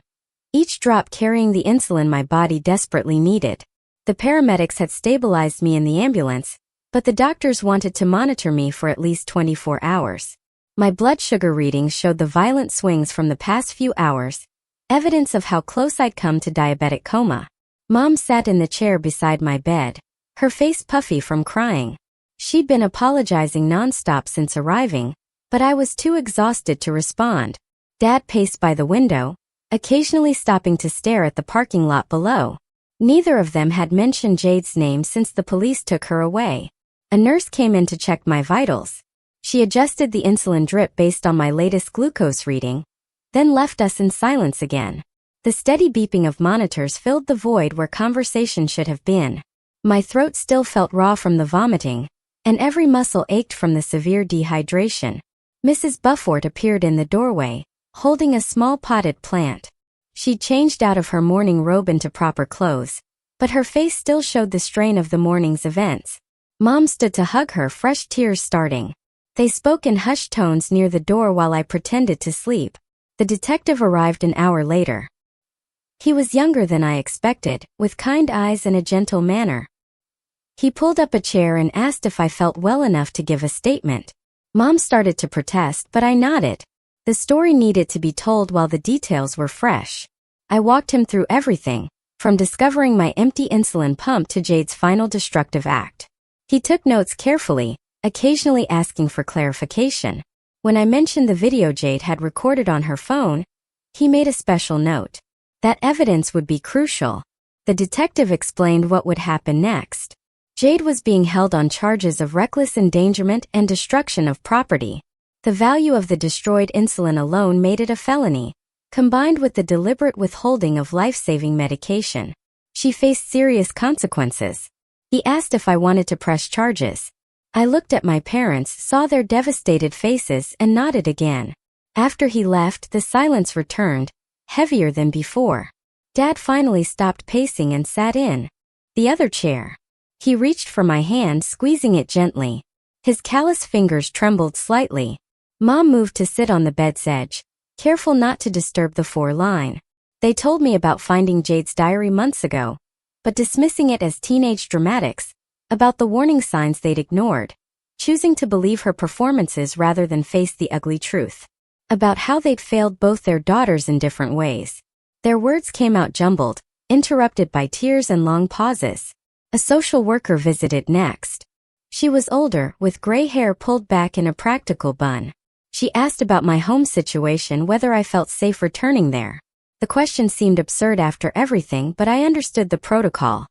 each drop carrying the insulin my body desperately needed. The paramedics had stabilized me in the ambulance, but the doctors wanted to monitor me for at least 24 hours. My blood sugar readings showed the violent swings from the past few hours, evidence of how close I'd come to diabetic coma. Mom sat in the chair beside my bed, her face puffy from crying. She'd been apologizing nonstop since arriving, but I was too exhausted to respond. Dad paced by the window, occasionally stopping to stare at the parking lot below. Neither of them had mentioned Jade's name since the police took her away. A nurse came in to check my vitals. She adjusted the insulin drip based on my latest glucose reading, then left us in silence again. The steady beeping of monitors filled the void where conversation should have been. My throat still felt raw from the vomiting, and every muscle ached from the severe dehydration. Mrs. Buffort appeared in the doorway, holding a small potted plant. She'd changed out of her morning robe into proper clothes, but her face still showed the strain of the morning's events. Mom stood to hug her, fresh tears starting. They spoke in hushed tones near the door while I pretended to sleep. The detective arrived an hour later. He was younger than I expected, with kind eyes and a gentle manner. He pulled up a chair and asked if I felt well enough to give a statement. Mom started to protest, but I nodded. The story needed to be told while the details were fresh. I walked him through everything, from discovering my empty insulin pump to Jade's final destructive act. He took notes carefully, occasionally asking for clarification. When I mentioned the video Jade had recorded on her phone, he made a special note. That evidence would be crucial. The detective explained what would happen next. Jade was being held on charges of reckless endangerment and destruction of property. The value of the destroyed insulin alone made it a felony, combined with the deliberate withholding of life-saving medication. She faced serious consequences. He asked if I wanted to press charges. I looked at my parents, saw their devastated faces, and nodded again. After he left, the silence returned, heavier than before. Dad finally stopped pacing and sat in the other chair. He reached for my hand, squeezing it gently. His callous fingers trembled slightly. Mom moved to sit on the bed's edge, careful not to disturb the 4-line. They told me about finding Jade's diary months ago, but dismissing it as teenage dramatics, about the warning signs they'd ignored, choosing to believe her performances rather than face the ugly truth. About how they'd failed both their daughters in different ways. Their words came out jumbled, interrupted by tears and long pauses. A social worker visited next. She was older, with gray hair pulled back in a practical bun. She asked about my home situation, whether I felt safe returning there. The question seemed absurd after everything, but I understood the protocol.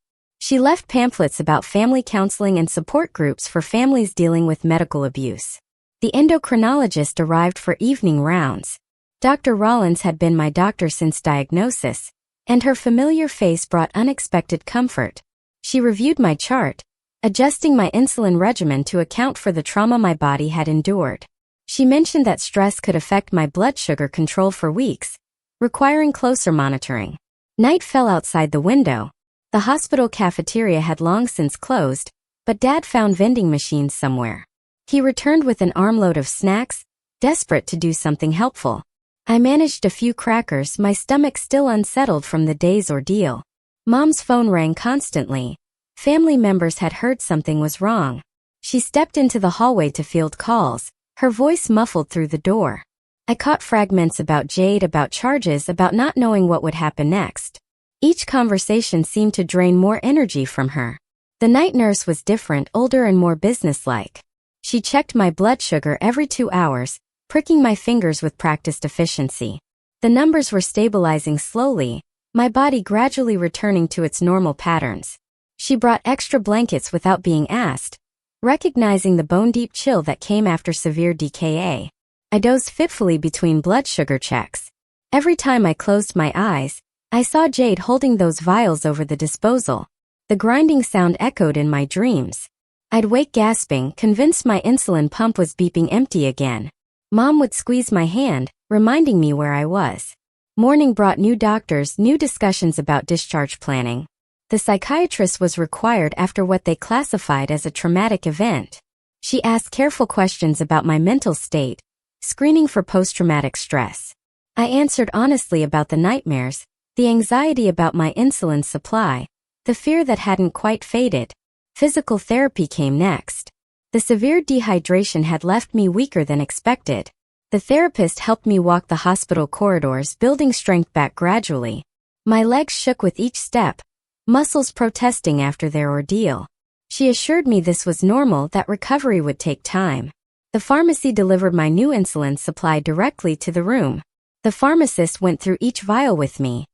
She left pamphlets about family counseling and support groups for families dealing with medical abuse. The endocrinologist arrived for evening rounds. Dr. Rollins had been my doctor since diagnosis, and her familiar face brought unexpected comfort. She reviewed my chart, adjusting my insulin regimen to account for the trauma my body had endured. She mentioned that stress could affect my blood sugar control for weeks, requiring closer monitoring. Night fell outside the window. The hospital cafeteria had long since closed, but Dad found vending machines somewhere. He returned with an armload of snacks, desperate to do something helpful. I managed a few crackers, my stomach still unsettled from the day's ordeal. Mom's phone rang constantly. Family members had heard something was wrong. She stepped into the hallway to field calls, her voice muffled through the door. I caught fragments about Jade, about charges, about not knowing what would happen next. Each conversation seemed to drain more energy from her. The night nurse was different, older and more businesslike. She checked my blood sugar every 2 hours, pricking my fingers with practiced efficiency. The numbers were stabilizing slowly, my body gradually returning to its normal patterns. She brought extra blankets without being asked, recognizing the bone-deep chill that came after severe DKA. I dozed fitfully between blood sugar checks. Every time I closed my eyes, I saw Jade holding those vials over the disposal. The grinding sound echoed in my dreams. I'd wake gasping, convinced my insulin pump was beeping empty again. Mom would squeeze my hand, reminding me where I was. Morning brought new doctors, new discussions about discharge planning. The psychiatrist was required after what they classified as a traumatic event. She asked careful questions about my mental state, screening for post-traumatic stress. I answered honestly about the nightmares, the anxiety about my insulin supply, the fear that hadn't quite faded. Physical therapy came next. The severe dehydration had left me weaker than expected. The therapist helped me walk the hospital corridors, building strength back gradually. My legs shook with each step, muscles protesting after their ordeal. She assured me this was normal, that recovery would take time. The pharmacy delivered my new insulin supply directly to the room. The pharmacist went through each vial with me,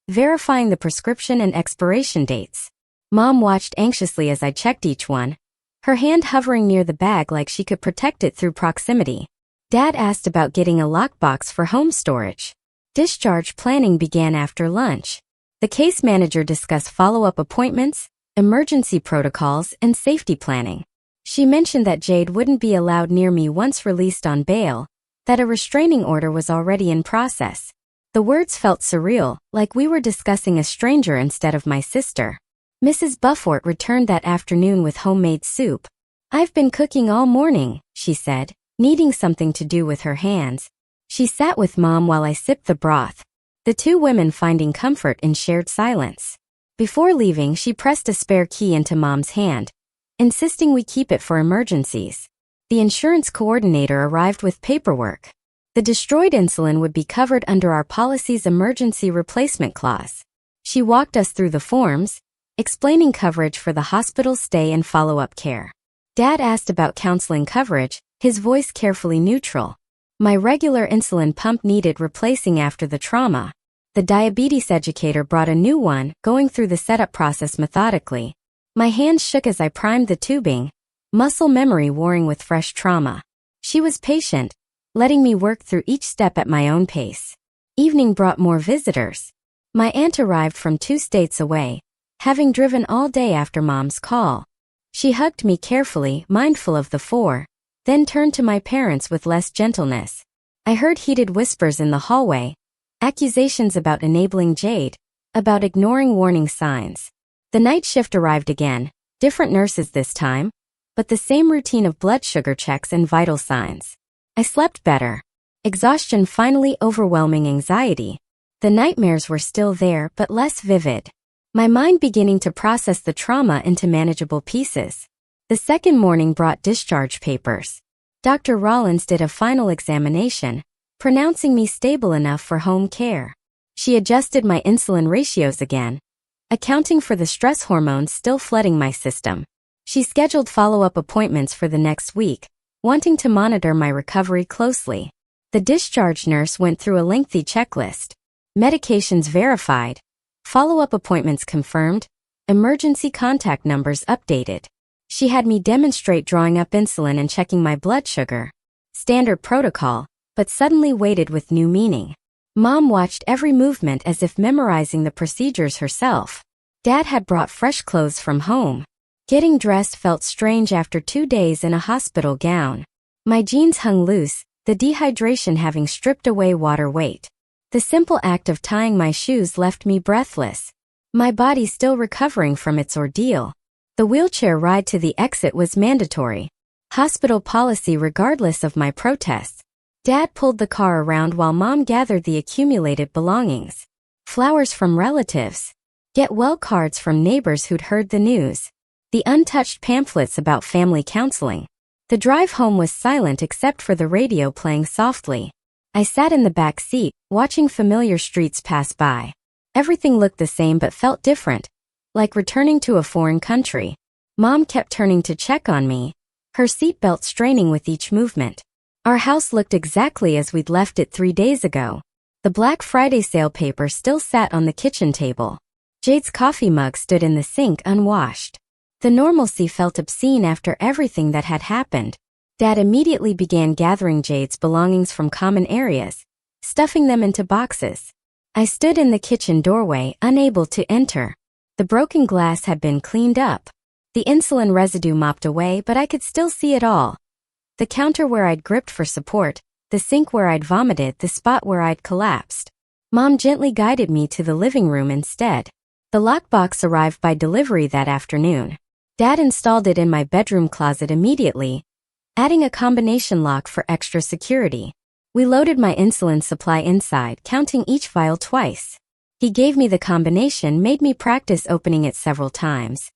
verifying the prescription and expiration dates. Mom watched anxiously as I checked each one, her hand hovering near the bag like she could protect it through proximity. Dad asked about getting a lockbox for home storage. Discharge planning began after lunch. The case manager discussed follow-up appointments, emergency protocols, and safety planning. She mentioned that Jade wouldn't be allowed near me once released on bail, that a restraining order was already in process. The words felt surreal, like we were discussing a stranger instead of my sister. Mrs. Buffort returned that afternoon with homemade soup. "I've been cooking all morning," she said, needing something to do with her hands. She sat with Mom while I sipped the broth, the two women finding comfort in shared silence. Before leaving, she pressed a spare key into Mom's hand, insisting we keep it for emergencies. The insurance coordinator arrived with paperwork. The destroyed insulin would be covered under our policy's emergency replacement clause. She walked us through the forms, explaining coverage for the hospital stay and follow-up care. Dad asked about counseling coverage, his voice carefully neutral. My regular insulin pump needed replacing after the trauma. The diabetes educator brought a new one, going through the setup process methodically. My hands shook as I primed the tubing, muscle memory warring with fresh trauma. She was patient, letting me work through each step at my own pace. Evening brought more visitors. My aunt arrived from 2 states away, having driven all day after Mom's call. She hugged me carefully, mindful of the 4, then turned to my parents with less gentleness. I heard heated whispers in the hallway, accusations about enabling Jade, about ignoring warning signs. The night shift arrived again, different nurses this time, but the same routine of blood sugar checks and vital signs. I slept better. Exhaustion finally overwhelming anxiety. The nightmares were still there but less vivid. My mind beginning to process the trauma into manageable pieces. The second morning brought discharge papers. Dr. Rollins did a final examination, pronouncing me stable enough for home care. She adjusted my insulin ratios again, accounting for the stress hormones still flooding my system. She scheduled follow-up appointments for the next week, wanting to monitor my recovery closely. The discharge nurse went through a lengthy checklist. Medications verified, follow-up appointments confirmed, Emergency contact numbers updated. She had me demonstrate drawing up insulin and checking my blood sugar. Standard protocol, but suddenly weighted with new meaning. Mom watched every movement as if memorizing the procedures herself. Dad had brought fresh clothes from home. Getting dressed felt strange after 2 days in a hospital gown. My jeans hung loose, the dehydration having stripped away water weight. The simple act of tying my shoes left me breathless. My body still recovering from its ordeal. The wheelchair ride to the exit was mandatory. Hospital policy regardless of my protests. Dad pulled the car around while Mom gathered the accumulated belongings. Flowers from relatives. Get well cards from neighbors who'd heard the news. The untouched pamphlets about family counseling. The drive home was silent except for the radio playing softly. I sat in the back seat, watching familiar streets pass by. Everything looked the same but felt different, like returning to a foreign country. Mom kept turning to check on me, her seatbelt straining with each movement. Our house looked exactly as we'd left it 3 days ago. The Black Friday sale paper still sat on the kitchen table. Jade's coffee mug stood in the sink unwashed. The normalcy felt obscene after everything that had happened. Dad immediately began gathering Jade's belongings from common areas, stuffing them into boxes. I stood in the kitchen doorway, unable to enter. The broken glass had been cleaned up. The insulin residue mopped away, but I could still see it all. The counter where I'd gripped for support, the sink where I'd vomited, the spot where I'd collapsed. Mom gently guided me to the living room instead. The lockbox arrived by delivery that afternoon. Dad installed it in my bedroom closet immediately, adding a combination lock for extra security. We loaded my insulin supply inside, counting each vial twice. He gave me the combination, made me practice opening it several times.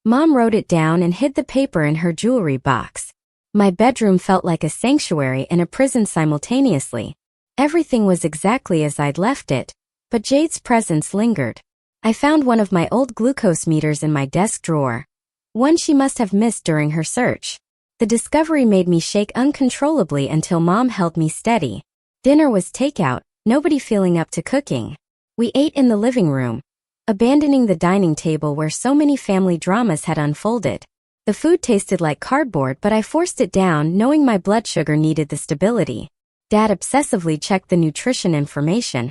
Mom wrote it down and hid the paper in her jewelry box. My bedroom felt like a sanctuary and a prison simultaneously. Everything was exactly as I'd left it, but Jade's presence lingered. I found one of my old glucose meters in my desk drawer, one she must have missed during her search. The discovery made me shake uncontrollably until Mom held me steady. Dinner was takeout, nobody feeling up to cooking. We ate in the living room, abandoning the dining table where so many family dramas had unfolded. The food tasted like cardboard, but I forced it down, knowing my blood sugar needed the stability. Dad obsessively checked the nutrition information,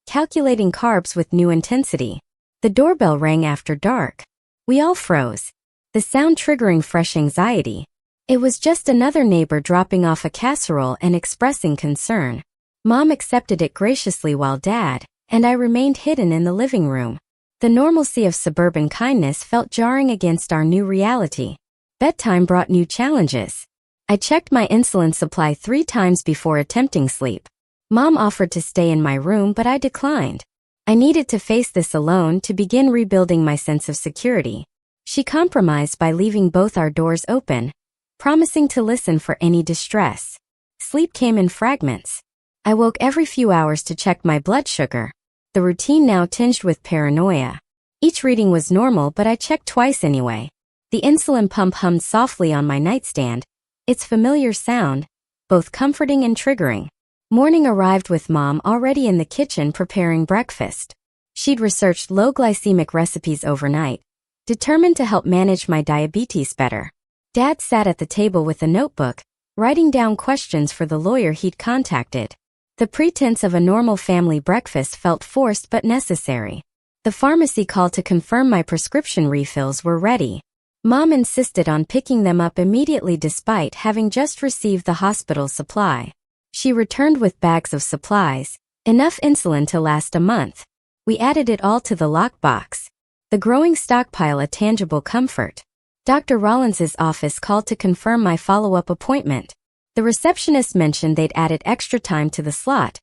calculating carbs with new intensity. The doorbell rang after dark. We all froze, the sound triggering fresh anxiety. It was just another neighbor dropping off a casserole and expressing concern. Mom accepted it graciously while Dad and I remained hidden in the living room. The normalcy of suburban kindness felt jarring against our new reality. Bedtime brought new challenges. I checked my insulin supply 3 times before attempting sleep. Mom offered to stay in my room, but I declined. I needed to face this alone to begin rebuilding my sense of security. She compromised by leaving both our doors open, promising to listen for any distress. Sleep came in fragments. I woke every few hours to check my blood sugar, the routine now tinged with paranoia. Each reading was normal, but I checked twice anyway. The insulin pump hummed softly on my nightstand, its familiar sound, both comforting and triggering. Morning arrived with Mom already in the kitchen preparing breakfast. She'd researched low glycemic recipes overnight, determined to help manage my diabetes better. Dad sat at the table with a notebook, writing down questions for the lawyer he'd contacted. The pretense of a normal family breakfast felt forced but necessary. The pharmacy called to confirm my prescription refills were ready. Mom insisted on picking them up immediately despite having just received the hospital supply. She returned with bags of supplies, enough insulin to last a month. We added it all to the lockbox. The growing stockpile a tangible comfort. Dr. Rollins's office called to confirm my follow-up appointment. The receptionist mentioned they'd added extra time to the slot,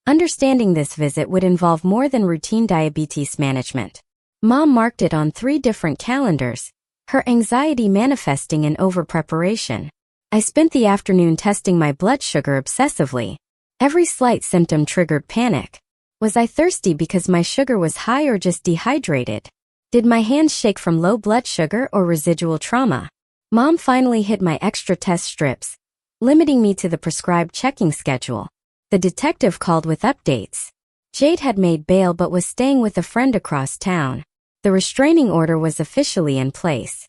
understanding this visit would involve more than routine diabetes management. Mom marked it on 3 different calendars, her anxiety manifesting in over-preparation. I spent the afternoon testing my blood sugar obsessively. Every slight symptom triggered panic. Was I thirsty because my sugar was high or just dehydrated? Did my hands shake from low blood sugar or residual trauma? Mom finally hid my extra test strips, limiting me to the prescribed checking schedule. The detective called with updates. Jade had made bail but was staying with a friend across town. The restraining order was officially in place.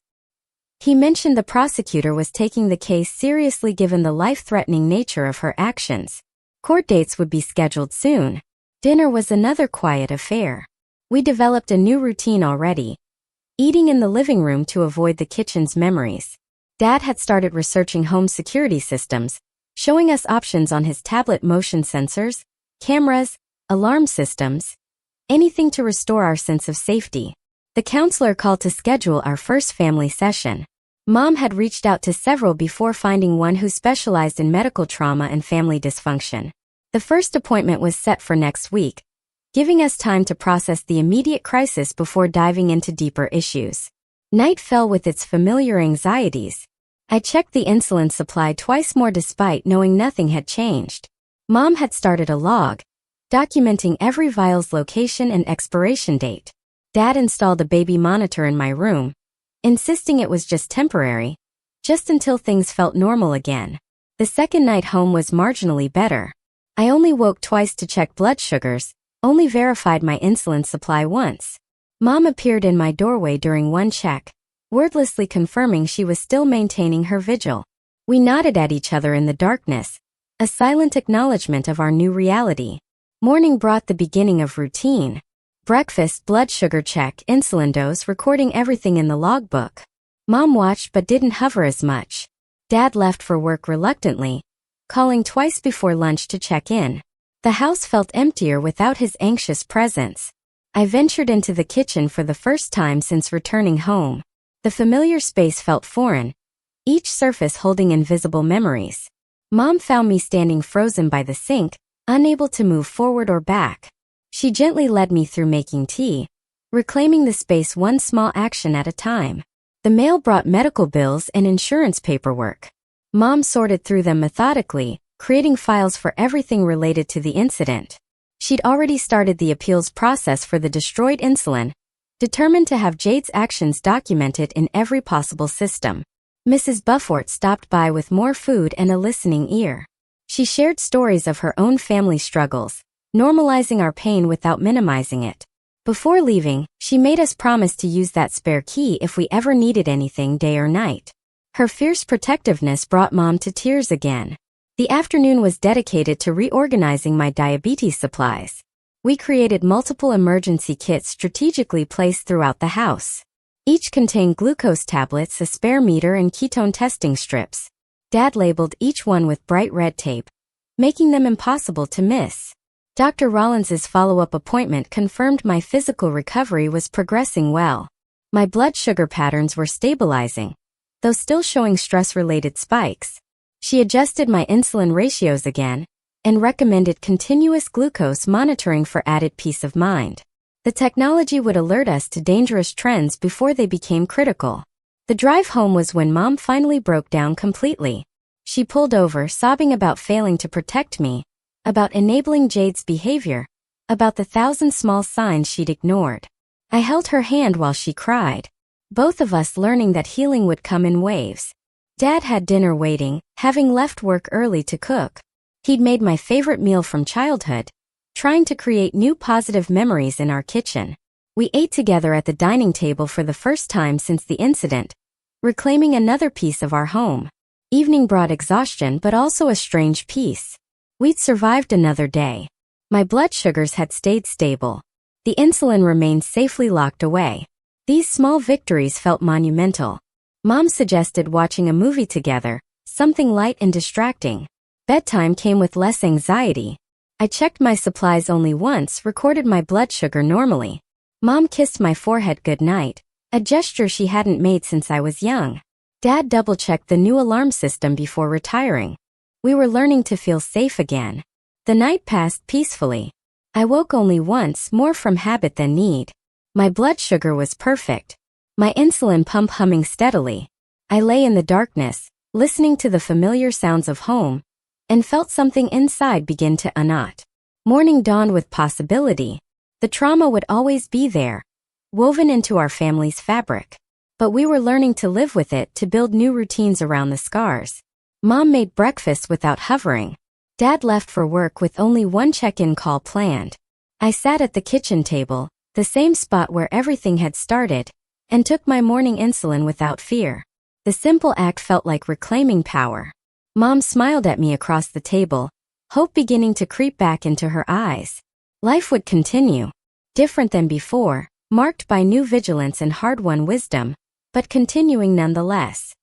He mentioned the prosecutor was taking the case seriously given the life-threatening nature of her actions. Court dates would be scheduled soon. Dinner was another quiet affair. We developed a new routine already, eating in the living room to avoid the kitchen's memories. Dad had started researching home security systems, showing us options on his tablet: motion sensors, cameras, alarm systems, anything to restore our sense of safety. The counselor called to schedule our first family session. Mom had reached out to several before finding one who specialized in medical trauma and family dysfunction. The first appointment was set for next week, giving us time to process the immediate crisis before diving into deeper issues. Night fell with its familiar anxieties. I checked the insulin supply twice more despite knowing nothing had changed. Mom had started a log, documenting every vial's location and expiration date. Dad installed a baby monitor in my room, insisting it was just temporary, just until things felt normal again. The second night home was marginally better. I only woke twice to check blood sugars, only verified my insulin supply once. Mom appeared in my doorway during one check, wordlessly confirming she was still maintaining her vigil. We nodded at each other in the darkness, a silent acknowledgement of our new reality. Morning brought the beginning of routine. Breakfast, blood sugar check, insulin dose, recording everything in the logbook. Mom watched but didn't hover as much. Dad left for work reluctantly, calling twice before lunch to check in. The house felt emptier without his anxious presence. I ventured into the kitchen for the first time since returning home. The familiar space felt foreign, each surface holding invisible memories. Mom found me standing frozen by the sink, unable to move forward or back. She gently led me through making tea, reclaiming the space one small action at a time. The mail brought medical bills and insurance paperwork. Mom sorted through them methodically, creating files for everything related to the incident. She'd already started the appeals process for the destroyed insulin, determined to have Jade's actions documented in every possible system. Mrs. Buffort stopped by with more food and a listening ear. She shared stories of her own family struggles, normalizing our pain without minimizing it. Before leaving, she made us promise to use that spare key if we ever needed anything day or night. Her fierce protectiveness brought Mom to tears again. The afternoon was dedicated to reorganizing my diabetes supplies. We created multiple emergency kits strategically placed throughout the house. Each contained glucose tablets, a spare meter, and ketone testing strips. Dad labeled each one with bright red tape, making them impossible to miss. Dr. Rollins's follow-up appointment confirmed my physical recovery was progressing well. My blood sugar patterns were stabilizing, though still showing stress-related spikes. She adjusted my insulin ratios again and recommended continuous glucose monitoring for added peace of mind. The technology would alert us to dangerous trends before they became critical. The drive home was when Mom finally broke down completely. She pulled over, sobbing about failing to protect me, about enabling Jade's behavior, about the thousand small signs she'd ignored. I held her hand while she cried, both of us learning that healing would come in waves. Dad had dinner waiting, having left work early to cook. He'd made my favorite meal from childhood, trying to create new positive memories in our kitchen. We ate together at the dining table for the first time since the incident, reclaiming another piece of our home. Evening brought exhaustion but also a strange peace. We'd survived another day. My blood sugars had stayed stable. The insulin remained safely locked away. These small victories felt monumental. Mom suggested watching a movie together, something light and distracting. Bedtime came with less anxiety. I checked my supplies only once, recorded my blood sugar normally. Mom kissed my forehead goodnight, a gesture she hadn't made since I was young. Dad double-checked the new alarm system before retiring. We were learning to feel safe again. The night passed peacefully. I woke only once, more from habit than need. My blood sugar was perfect, my insulin pump humming steadily. I lay in the darkness, listening to the familiar sounds of home, and felt something inside begin to unknot. Morning dawned with possibility. The trauma would always be there, woven into our family's fabric. But we were learning to live with it, to build new routines around the scars. Mom made breakfast without hovering. Dad left for work with only one check-in call planned. I sat at the kitchen table, the same spot where everything had started, and took my morning insulin without fear. The simple act felt like reclaiming power. Mom smiled at me across the table, hope beginning to creep back into her eyes. Life would continue, different than before, marked by new vigilance and hard-won wisdom, but continuing nonetheless.